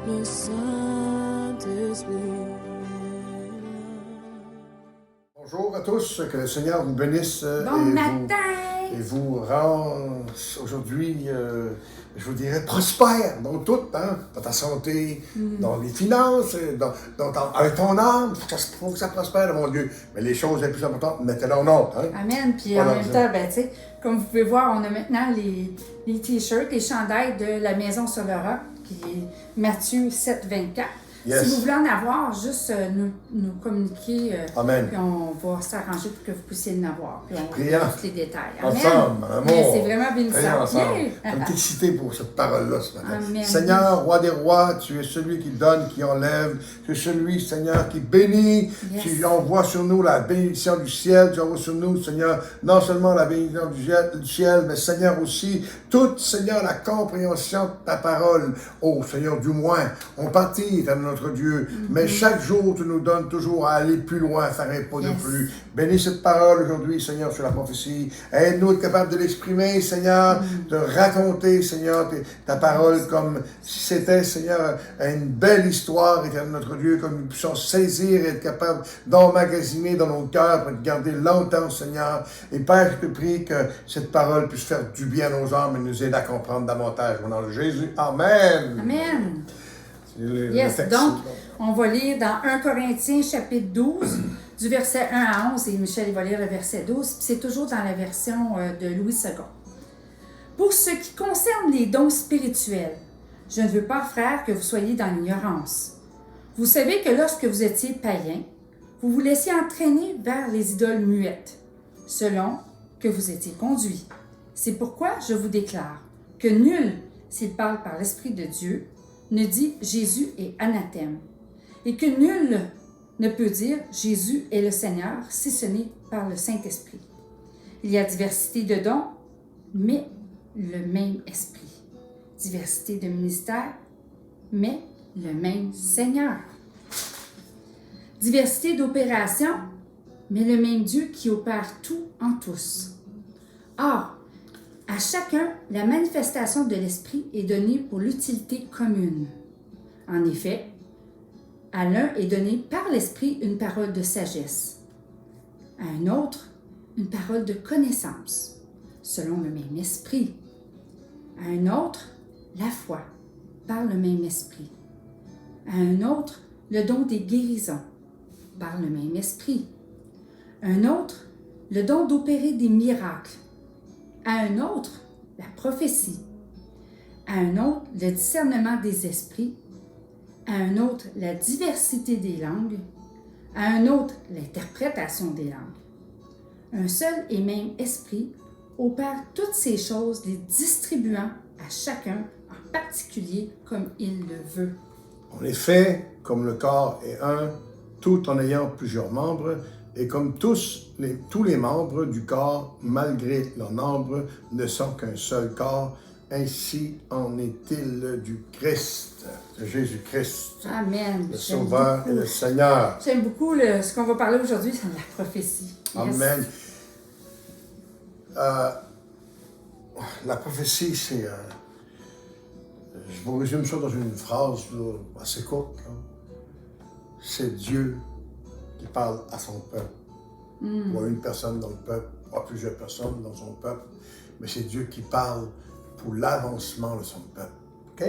le Saint-Esprit. Bonjour à tous, que le Seigneur vous bénisse et vous rend aujourd'hui, je vous dirais, prospère dans tout, hein, dans ta santé, dans les finances, avec ton âme. Il faut que ça prospère, mon Dieu. Mais les choses les plus importantes, mettez-les en ordre. Hein? Amen. Puis en même temps, ben, tu sais, comme vous pouvez voir, on a maintenant les t-shirts, les chandails de la Maison sur le Roc, qui est Matthieu 7, 24. Yes. Si vous voulez en avoir, juste nous communiquer. Amen. Puis on va s'arranger pour que vous puissiez en avoir. Puis on Prions. va tous les détails. Amen. Ensemble, en amour. Mais c'est vraiment bénissant. Ensemble. Je suis excité pour cette parole-là ce matin. Amen. Seigneur, roi des rois, tu es celui qui donne, qui enlève. Tu es celui, Seigneur, qui bénit. Yes. Tu envoies sur nous la bénédiction du ciel. Tu envoies sur nous, Seigneur, non seulement la bénédiction du ciel, mais Seigneur aussi, toute, Seigneur, la compréhension de ta parole. Oh, Seigneur, du moins, on partit à notre Dieu. Mais chaque jour, tu nous donnes toujours à aller plus loin, faire un pas de plus. Bénis cette parole aujourd'hui, Seigneur, sur la prophétie. Aide-nous à être capables de l'exprimer, Seigneur, de raconter, Seigneur, ta parole comme si c'était, Seigneur, une belle histoire, éternel notre Dieu, comme nous puissions saisir et être capables d'emmagasiner dans nos cœurs pour te garder longtemps, Seigneur. Et Père, je te prie que cette parole puisse faire du bien à nos âmes et nous aider à comprendre davantage. Au nom de Jésus. Amen. Amen. Le Donc, on va lire dans 1 Corinthiens chapitre 12, du verset 1 à 11, et Michel il va lire le verset 12, puis c'est toujours dans la version de Louis II. Pour ce qui concerne les dons spirituels, je ne veux pas, frères, que vous soyez dans l'ignorance. Vous savez que lorsque vous étiez païens, vous vous laissiez entraîner vers les idoles muettes, selon que vous étiez conduits. C'est pourquoi je vous déclare que nul, s'il parle par l'Esprit de Dieu, ne dit Jésus est anathème, et que nul ne peut dire Jésus est le Seigneur si ce n'est par le Saint-Esprit. Il y a diversité de dons, mais le même Esprit. Diversité de ministères, mais le même Seigneur. Diversité d'opérations, mais le même Dieu qui opère tout en tous. Or, à chacun, la manifestation de l'Esprit est donnée pour l'utilité commune. En effet, à l'un est donnée par l'Esprit une parole de sagesse, à un autre une parole de connaissance, selon le même Esprit, à un autre la foi, par le même Esprit, à un autre le don des guérisons, par le même Esprit, à un autre le don d'opérer des miracles, à un autre, la prophétie, à un autre, le discernement des esprits, à un autre, la diversité des langues, à un autre, l'interprétation des langues. Un seul et même esprit opère toutes ces choses, les distribuant à chacun en particulier comme il le veut. En effet, comme le corps est un, tout en ayant plusieurs membres, et comme tous les membres du corps, malgré leur nombre, ne sont qu'un seul corps, ainsi en est-il du Christ, de Jésus-Christ, Amen. le Sauveur et le Seigneur. J'aime beaucoup ce qu'on va parler aujourd'hui, c'est la prophétie. Amen. La prophétie, c'est... je vous résume ça dans une phrase là, assez courte. Là. C'est Dieu qui parle à son peuple. Ou à une personne dans le peuple, ou à plusieurs personnes dans son peuple. Mais c'est Dieu qui parle pour l'avancement de son peuple. OK?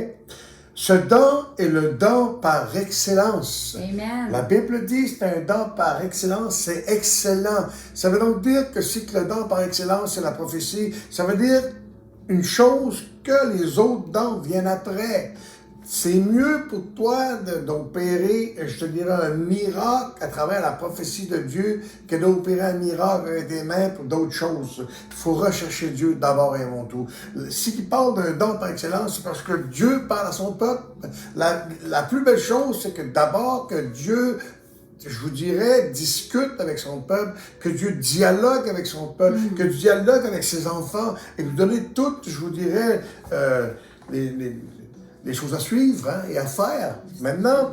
Ce don est le don par excellence. Amen. La Bible dit que c'est un don par excellence, c'est excellent. Ça veut donc dire que si le don par excellence, c'est la prophétie, ça veut dire une chose que les autres dons viennent après. C'est mieux pour toi d'opérer, je te dirais, un miracle à travers la prophétie de Dieu que d'opérer un miracle avec des mains pour d'autres choses. Il faut rechercher Dieu d'abord et avant tout. S'il parle d'un don par excellence, c'est parce que Dieu parle à son peuple. La plus belle chose, c'est que d'abord que Dieu, je vous dirais, discute avec son peuple, que Dieu dialogue avec son peuple, que Dieu dialogue avec ses enfants, et vous donner toutes, je vous dirais, les choses à suivre hein, et à faire. Maintenant,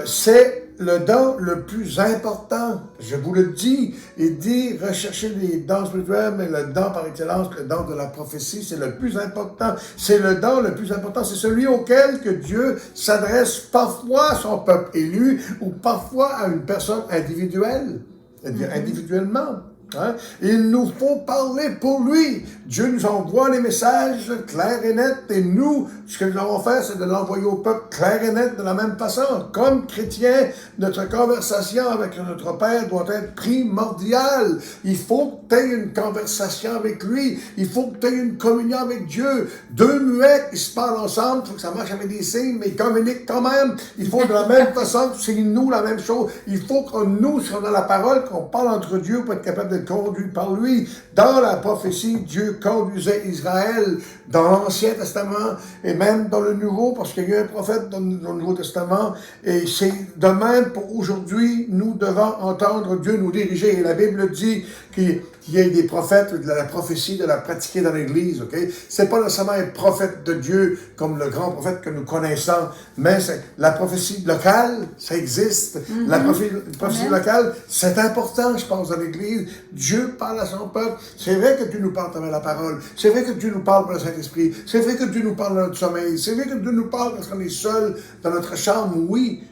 c'est le don le plus important, je vous le dis, il dit recherchez les dons spirituels, mais le don par excellence, le don de la prophétie, c'est le plus important. C'est le don le plus important, c'est celui auquel que Dieu s'adresse parfois à son peuple élu ou parfois à une personne individuelle, c'est-à-dire individuellement. Hein? Il nous faut parler pour lui. Dieu nous envoie les messages clairs et nets et nous, ce que nous avons fait, c'est de l'envoyer au peuple clair et net de la même façon. Comme chrétiens, notre conversation avec notre Père doit être primordiale. Il faut que tu aies une conversation avec lui. Il faut que tu aies une communion avec Dieu. Deux muets qui se parlent ensemble, il faut que ça marche avec des signes, mais ils communiquent quand même. Il faut de la même façon, c'est nous la même chose. Il faut que nous, si on a la parole, qu'on parle entre Dieu pour être capable de conduit par lui. Dans la prophétie, Dieu conduisait Israël dans l'Ancien Testament et même dans le Nouveau, parce qu'il y a eu un prophète dans le Nouveau Testament. Et c'est de même pour aujourd'hui, nous devons entendre Dieu nous diriger. Et la Bible dit qu'il y a des prophètes, de la prophétie, de la pratiquer dans l'Église. Ok? C'est pas nécessairement être prophète de Dieu comme le grand prophète que nous connaissons, mais la prophétie locale, ça existe. La prophétie locale, c'est important, je pense, dans l'Église. Dieu parle à son peuple. C'est vrai que Dieu nous parle à travers la parole. C'est vrai que Dieu nous parle par le Saint-Esprit. C'est vrai que Dieu nous parle dans notre sommeil. C'est vrai que Dieu nous parle parce qu'on est seul dans notre chambre, oui.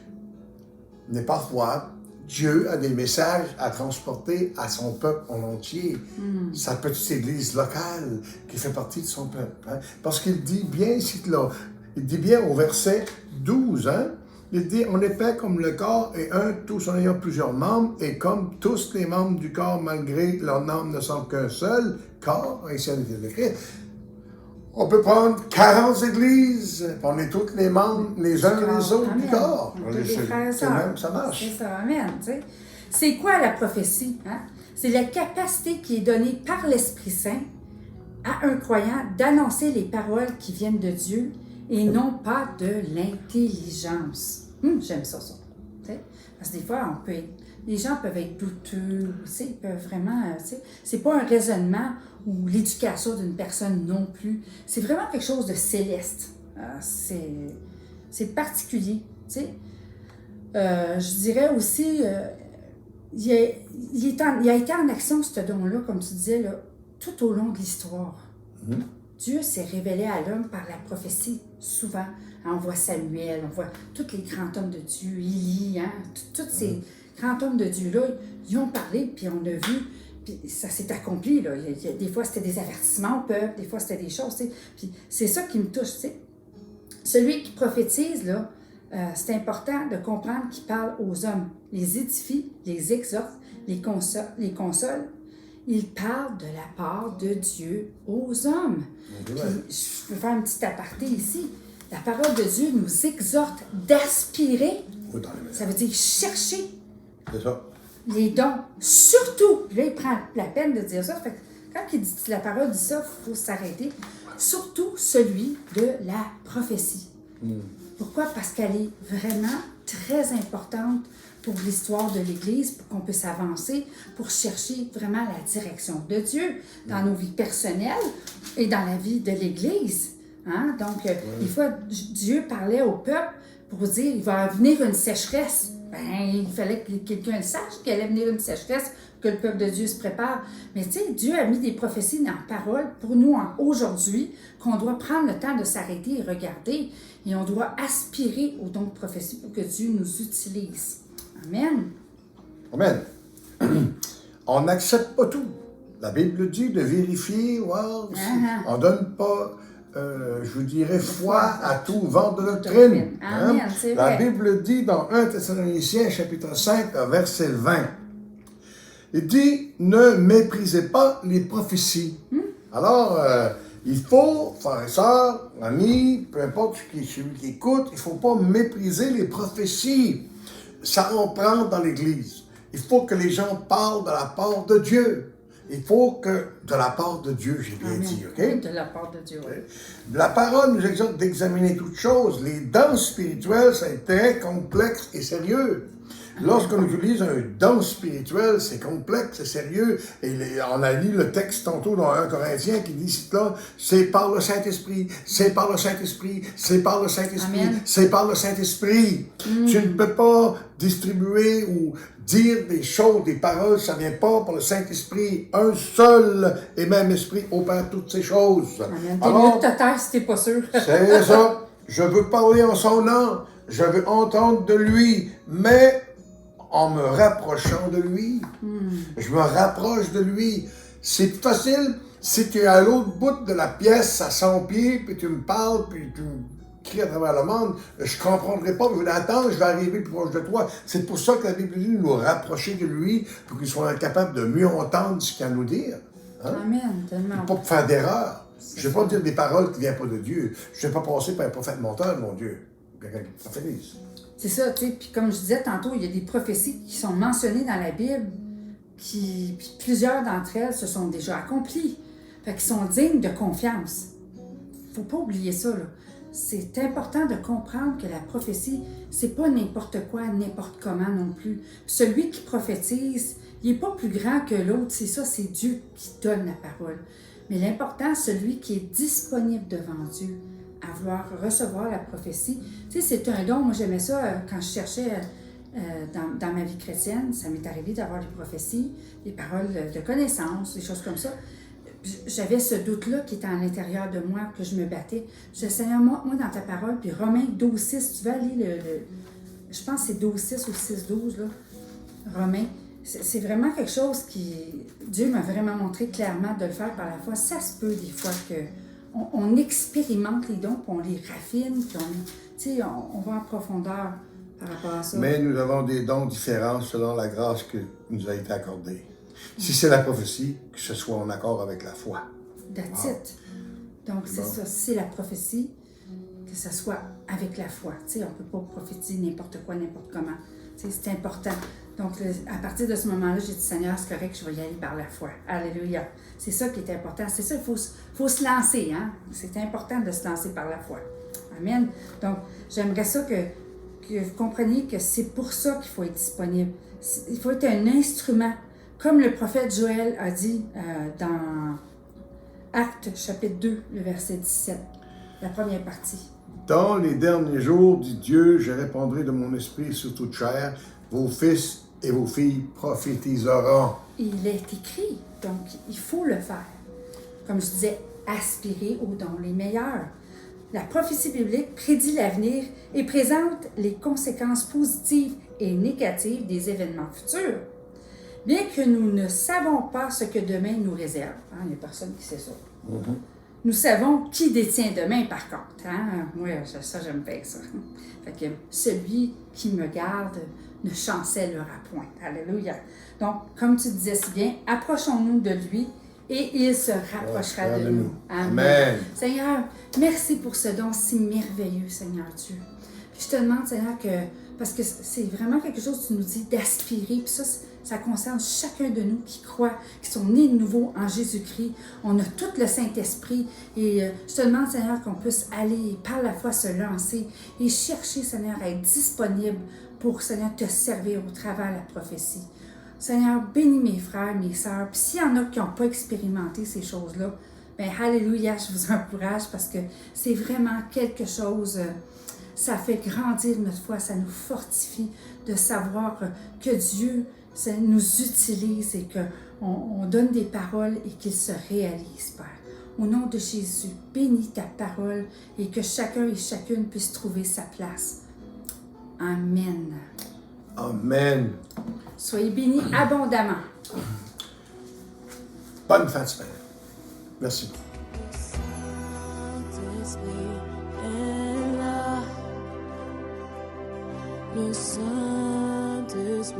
Mais parfois, Dieu a des messages à transporter à son peuple en entier. Sa petite église locale qui fait partie de son peuple. Hein? Parce qu'il dit bien ici, là, il dit bien au verset 12, hein? Il dit, on est fait comme le corps est un, tous en ayant plusieurs membres, et comme tous les membres du corps, malgré leurs membres ne sont qu'un seul corps, ainsi a été écrit. On peut prendre 40 églises, on est tous les membres, les uns les autres du corps. C'est même, ça marche. C'est ça, amen. T'sais. C'est quoi la prophétie? Hein? C'est la capacité qui est donnée par l'Esprit Saint à un croyant d'annoncer les paroles qui viennent de Dieu et non pas de l'intelligence. J'aime ça. T'sais? Parce que des fois, les gens peuvent être douteux, ils peuvent vraiment, c'est pas un raisonnement ou l'éducation d'une personne non plus. C'est vraiment quelque chose de céleste. C'est particulier. Je dirais aussi, il a été en action, ce don-là, comme tu disais, là, tout au long de l'histoire. Dieu s'est révélé à l'homme par la prophétie, souvent. On voit Samuel, on voit tous les grands hommes de Dieu, Élie, hein, tous ces grands hommes de Dieu-là, ils ont parlé, puis on a vu, puis ça s'est accompli. Là. Des fois, c'était des avertissements au peuple, des fois, c'était des choses. Puis c'est ça qui me touche. T'sais. Celui qui prophétise, là, c'est important de comprendre qu'il parle aux hommes, les édifie, les exhorte, les console. Il parle de la part de Dieu aux hommes. Puis, je peux faire un petit aparté ici. La parole de Dieu nous exhorte d'aspirer. Ça veut dire chercher. C'est ça. Les dons. Surtout, là, il prend la peine de dire ça. Fait que quand il dit, la parole dit ça, il faut s'arrêter. Surtout celui de la prophétie. Pourquoi? Parce qu'elle est vraiment très importante pour l'histoire de l'Église, pour qu'on puisse avancer, pour chercher vraiment la direction de Dieu dans nos vies personnelles et dans la vie de l'Église. Hein? Donc, des fois, Dieu parlait au peuple pour dire, il va venir une sécheresse. Ben, il fallait que quelqu'un le sache qu'il allait venir une sécheresse, que le peuple de Dieu se prépare. Mais tu sais, Dieu a mis des prophéties dans la parole pour nous aujourd'hui, qu'on doit prendre le temps de s'arrêter et regarder. Et on doit aspirer au don de prophétie pour que Dieu nous utilise. Amen. Amen. On n'accepte pas tout. La Bible dit de vérifier, voir. On ne donne pas, je vous dirais, foi à tout vent de doctrine. Amen, c'est La vrai. Bible dit dans 1 Thessaloniciens, chapitre 5, verset 20, il dit, ne méprisez pas les prophéties. Alors, il faut, frères et sœurs, amis, peu importe celui qui écoute, il ne faut pas mépriser les prophéties. Ça en prend dans l'Église. Il faut que les gens parlent de la part de Dieu. Il faut que, de la part de Dieu, j'ai bien dit, OK? Oui, de la part de Dieu, oui. La parole nous exhorte d'examiner toutes choses. Les dons spirituels, c'est très complexe et sérieux. Lorsqu'on utilise un don spirituel, c'est complexe, c'est sérieux. Et on a lu le texte tantôt dans 1 Corinthiens qui dit là, c'est par le Saint-Esprit, c'est par le Saint-Esprit, c'est par le Saint-Esprit, Amen. c'est par le Saint-Esprit. Tu ne peux pas distribuer ou dire des choses, des paroles, ça ne vient pas par le Saint-Esprit. Un seul et même esprit opère toutes ces choses. Amen. T'es mieux de te taire si t'es pas sûr. C'est ça. Je veux parler en son nom. Je veux entendre de lui. Mais en me rapprochant de lui, je me rapproche de lui. C'est facile si tu es à l'autre bout de la pièce à 100 pieds, puis tu me parles, puis tu me cries à travers le monde. Je ne comprendrai pas, mais je vais attendre, je vais arriver plus proche de toi. C'est pour ça que la Bible dit de nous rapprocher de lui, pour qu'il soit capable de mieux entendre ce qu'il a à nous dire. Hein? Amen, tellement. Pas pour faire d'erreur. Je ne vais pas dire des paroles qui ne viennent pas de Dieu. Je ne vais pas passer par un prophète menteur, mon Dieu. Quelqu'un qui prophétise. C'est ça, tu sais. Puis comme je disais tantôt, il y a des prophéties qui sont mentionnées dans la Bible, puis plusieurs d'entre elles se sont déjà accomplies. Fait qu'ils sont dignes de confiance. Faut pas oublier ça, là. C'est important de comprendre que la prophétie, c'est pas n'importe quoi, n'importe comment non plus. Puis celui qui prophétise, il n'est pas plus grand que l'autre, c'est ça, c'est Dieu qui donne la parole. Mais l'important, celui qui est disponible devant Dieu, à vouloir recevoir la prophétie. Tu sais, c'est un don. Moi, j'aimais ça quand je cherchais dans ma vie chrétienne. Ça m'est arrivé d'avoir des prophéties, des paroles de connaissance, des choses comme ça. J'avais ce doute-là qui était à l'intérieur de moi, que je me battais. Je disais, Seigneur, moi dans ta parole, puis Romains 12:6, tu vas aller je pense que c'est 12:6 ou 6:12, là, Romains. C'est vraiment quelque chose qui... Dieu m'a vraiment montré clairement de le faire par la foi. Ça se peut des fois que on expérimente les dons, puis on les raffine, puis on va en profondeur par rapport à ça. Mais nous avons des dons différents selon la grâce qui nous a été accordée. Si c'est la prophétie, que ce soit en accord avec la foi. That's it. Donc, c'est ça. Si c'est la prophétie, que ce soit avec la foi. Tu sais, on ne peut pas prophétiser n'importe quoi, n'importe comment. Tu sais, c'est important. Donc, à partir de ce moment-là, j'ai dit, Seigneur, c'est correct, je vais y aller par la foi. Alléluia. C'est ça qui est important. C'est ça, il faut se lancer. Hein? C'est important de se lancer par la foi. Amen. Donc, j'aimerais ça que vous compreniez que c'est pour ça qu'il faut être disponible. Il faut être un instrument. Comme le prophète Joël a dit dans Actes, chapitre 2, le verset 17, la première partie. Dans les derniers jours, dit Dieu, je répandrai de mon esprit sur toute chair, vos fils et vos filles prophétiseront. Il est écrit, donc il faut le faire. Comme je disais, aspirer aux dons les meilleurs. La prophétie biblique prédit l'avenir et présente les conséquences positives et négatives des événements futurs. Bien que nous ne savons pas ce que demain nous réserve, hein, il n'y a personne qui sait ça. Nous savons qui détient demain, par contre. Hein? Moi, ça, j'aime bien ça. Fait que celui qui me garde ne chancellera point. Alléluia. Donc, comme tu disais si bien, approchons-nous de lui et il se rapprochera de nous. Amen. Seigneur, merci pour ce don si merveilleux, Seigneur Dieu. Puis je te demande, Seigneur, parce que c'est vraiment quelque chose que tu nous dis d'aspirer, puis ça concerne chacun de nous qui croient, qui sont nés de nouveau en Jésus-Christ. On a tout le Saint-Esprit et je te demande, Seigneur, qu'on puisse aller par la foi se lancer et chercher, Seigneur, à être disponible pour, Seigneur, te servir au travers de la prophétie. Seigneur, bénis mes frères, mes sœurs. Puis s'il y en a qui n'ont pas expérimenté ces choses-là, bien, alléluia, je vous encourage parce que c'est vraiment quelque chose... ça fait grandir notre foi, ça nous fortifie de savoir que Dieu ça nous utilise et qu'on donne des paroles et qu'ils se réalisent, Père. Au nom de Jésus, bénis ta parole et que chacun et chacune puisse trouver sa place. Amen. Amen. Soyez bénis abondamment. Bonne fin de semaine. Merci. Le Saint-Esprit.